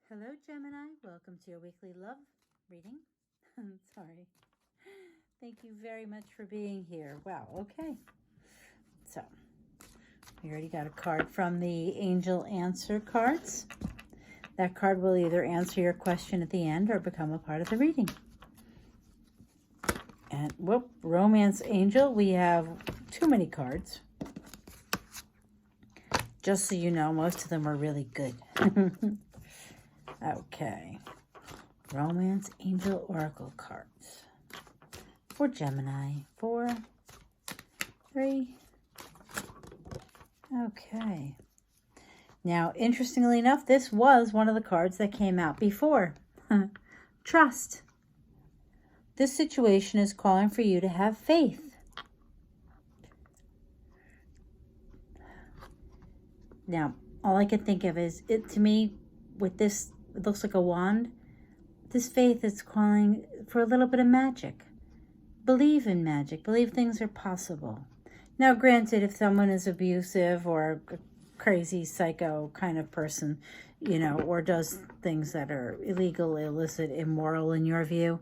Hello, Gemini. Welcome to your weekly love reading. Sorry. Thank you very much for being here. Wow, okay. So, we already got a card from the Angel Answer cards. That card will either answer your question at the end or become a part of the reading. And, whoop, Romance Angel, we have too many cards. Just so you know, most of them are really good. Okay, Romance Angel Oracle cards for Gemini. 4, 3. Okay. Now, interestingly enough, this was one of the cards that came out before. Trust. This situation is calling for you to have faith. Now, all I can think of is, to me, with this, it looks like a wand. This faith is calling for a little bit of magic. Believe in magic. Believe things are possible. Now, granted, if someone is abusive or a crazy psycho kind of person, or does things that are illegal, illicit, immoral in your view,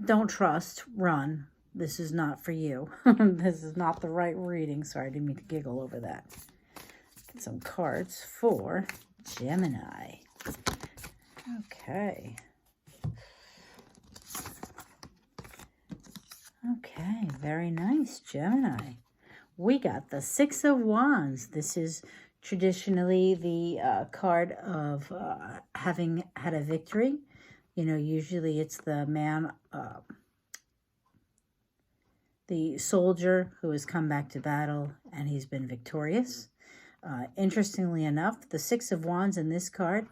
don't trust, run. This is not for you. This is not the right reading. Sorry, I didn't mean to giggle over that. Get some cards for Gemini. Okay. Okay, very nice, Gemini. We got the Six of Wands. This is traditionally the card of having had a victory. Usually it's the man, the soldier who has come back to battle and he's been victorious. Interestingly enough, the Six of Wands in this card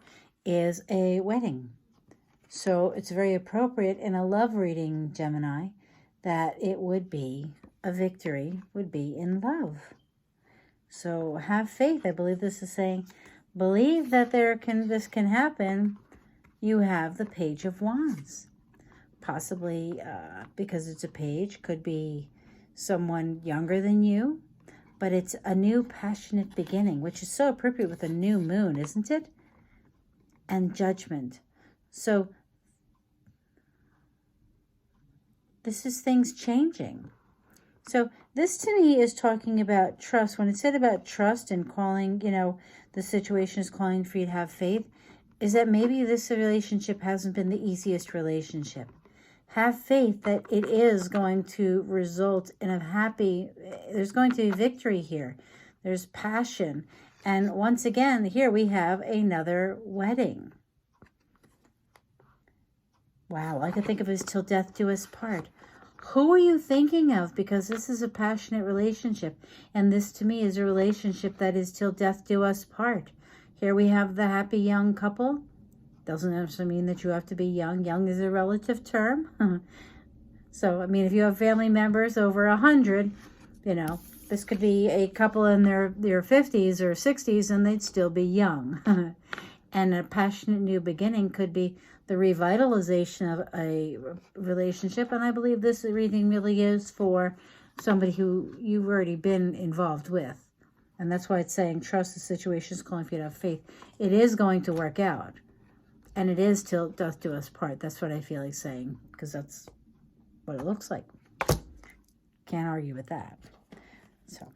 is a wedding. So it's very appropriate in a love reading, Gemini, that it would be a victory, would be in love. So have faith. I believe this is saying, believe that this can happen. You have the Page of Wands. Possibly because it's a page, could be someone younger than you, but it's a new passionate beginning, which is so appropriate with a new moon, isn't it? And Judgment. So this is things changing. So this to me is talking about trust. When it said about trust and calling, the situation is calling for you to have faith, is that maybe this relationship hasn't been the easiest relationship. Have faith that it is going to result in there's going to be victory here. There's passion. And once again, here we have another wedding. Wow, all I can think of is till death do us part. Who are you thinking of? Because this is a passionate relationship. And this to me is a relationship that is till death do us part. Here we have the happy young couple. Doesn't necessarily mean that you have to be young. Young is a relative term. So, if you have family members over 100, this could be a couple in their 50s or 60s and they'd still be young. And a passionate new beginning could be the revitalization of a relationship. And I believe this reading really is for somebody who you've already been involved with. And that's why it's saying trust the situation is calling for you to have faith. It is going to work out. And it is till death do us part. That's what I feel like saying, because that's what it looks like. Can't argue with that. So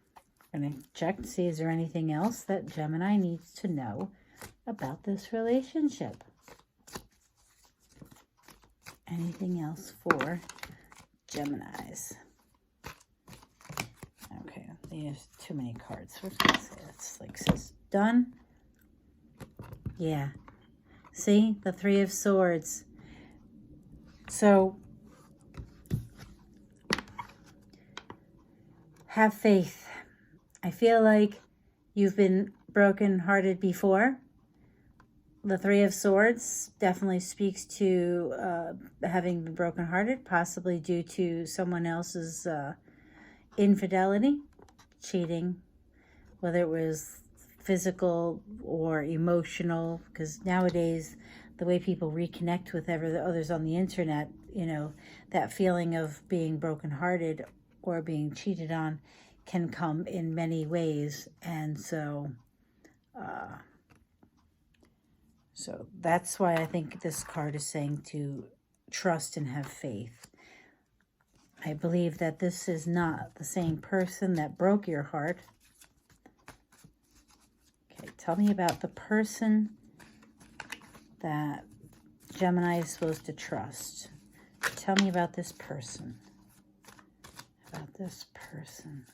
I'm going to check to see, is there anything else that Gemini needs to know about this relationship? Anything else for Geminis? Okay, there's too many cards. What's it say? It's like says done. Yeah. See, the Three of Swords. So have faith. I feel like you've been brokenhearted before. The Three of Swords definitely speaks to having been brokenhearted, possibly due to someone else's infidelity, cheating, whether it was physical or emotional, because nowadays the way people reconnect with others on the internet, that feeling of being brokenhearted or being cheated on can come in many ways. And so So that's why I think this card is saying to trust and have faith. I believe that this is not the same person that broke your heart. Okay, tell me about the person that Gemini is supposed to trust. Tell me about this person. About this person.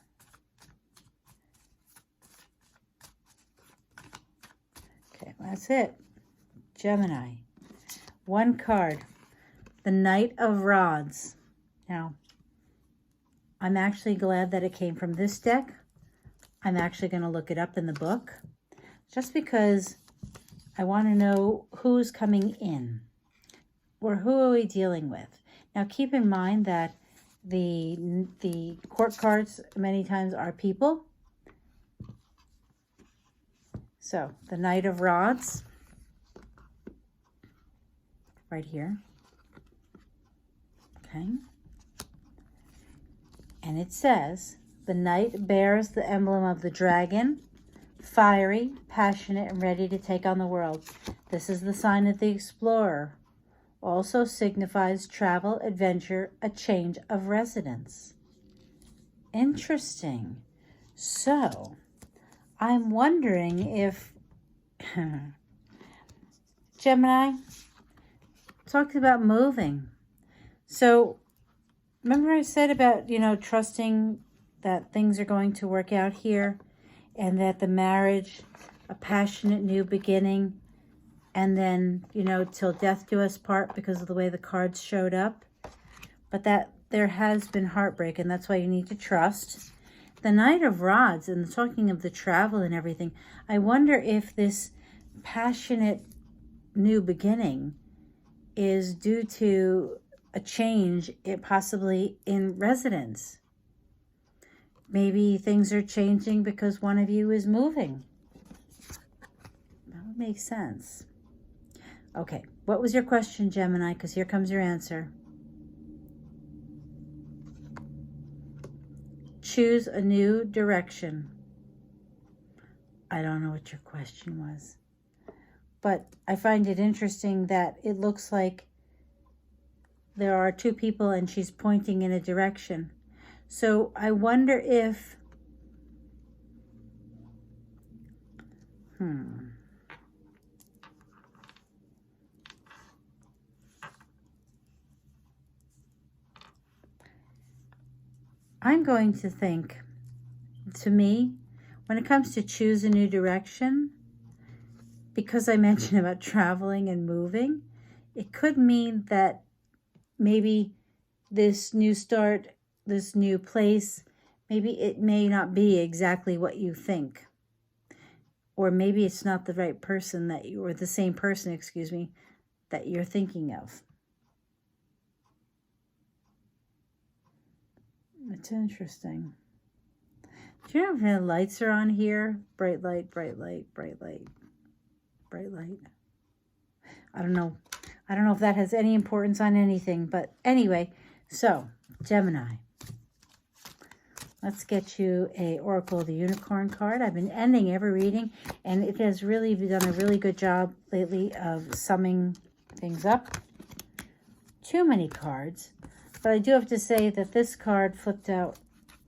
Okay, that's it. Gemini. One card. The Knight of Rods. Now, I'm actually glad that it came from this deck. I'm actually going to look it up in the book. Just because I want to know who's coming in. Or who are we dealing with? Now, keep in mind that the court cards many times are people. So, the Knight of Rods. Right here. Okay. And it says, the knight bears the emblem of the dragon, fiery, passionate, and ready to take on the world. This is the sign of the explorer. Also signifies travel, adventure, a change of residence. Interesting. So, I'm wondering if Gemini talked about moving. So, remember I said about, trusting that things are going to work out here and that the marriage, a passionate new beginning, and then, till death do us part because of the way the cards showed up. But that there has been heartbreak, and that's why you need to trust. The Knight of Rods, and talking of the travel and everything, I wonder if this passionate new beginning is due to a change, possibly in residence. Maybe things are changing because one of you is moving. That would make sense. Okay, what was your question, Gemini? Because here comes your answer. Choose a new direction. I don't know what your question was. But I find it interesting that it looks like there are two people and she's pointing in a direction. So I wonder if, I'm going to think, to me, when it comes to choose a new direction, because I mentioned about traveling and moving, it could mean that maybe this new start, this new place, maybe it may not be exactly what you think. Or maybe it's not the right person that you, or the same person, that you're thinking of. It's interesting. Do you know if the lights are on here? Bright light, bright light, bright light, bright light. I don't know. I don't know if that has any importance on anything. But anyway, so Gemini. Let's get you a Oracle of the Unicorn card. I've been ending every reading, and it has really done a really good job lately of summing things up. Too many cards. But I do have to say that this card flipped out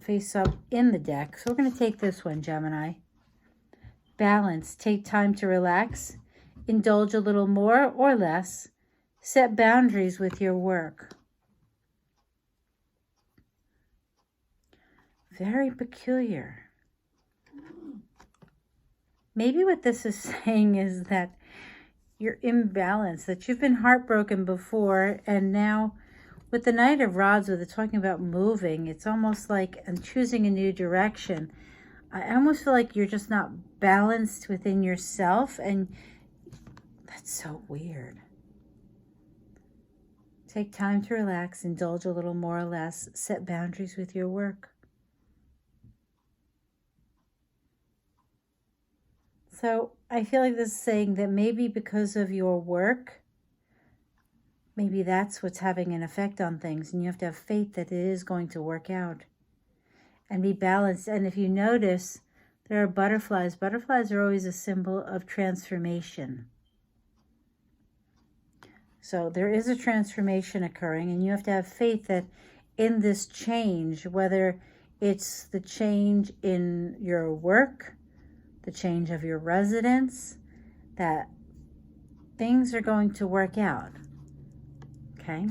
face up in the deck. So we're going to take this one, Gemini. Balance. Take time to relax. Indulge a little more or less. Set boundaries with your work. Very peculiar. Maybe what this is saying is that you're imbalanced, that you've been heartbroken before, and now with the Knight of Rods, with it talking about moving, it's almost like I'm choosing a new direction. I almost feel like you're just not balanced within yourself, and that's so weird. Take time to relax, indulge a little more or less, set boundaries with your work. So I feel like this is saying that maybe because of your work, maybe that's what's having an effect on things, and you have to have faith that it is going to work out and be balanced. And if you notice, there are butterflies. Butterflies are always a symbol of transformation. So there is a transformation occurring, and you have to have faith that in this change, whether it's the change in your work, the change of your residence, that things are going to work out. Okay?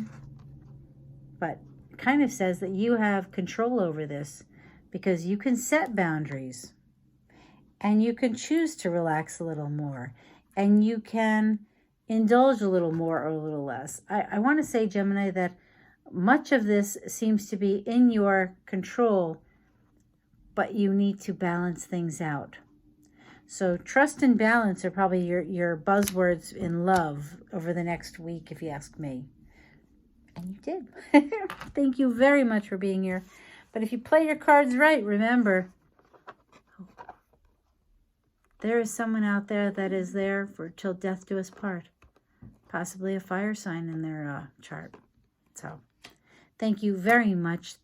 But it kind of says that you have control over this because you can set boundaries and you can choose to relax a little more and you can indulge a little more or a little less. I want to say, Gemini, that much of this seems to be in your control, but you need to balance things out. So trust and balance are probably your buzzwords in love over the next week, if you ask me. And you did. Thank you very much for being here. But if you play your cards right, remember, there is someone out there that is there for till death do us part. Possibly a fire sign in their chart. So thank you very much,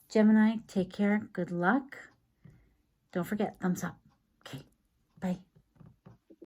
Gemini. Take care. Good luck. Don't forget, thumbs up. Okay. Bye.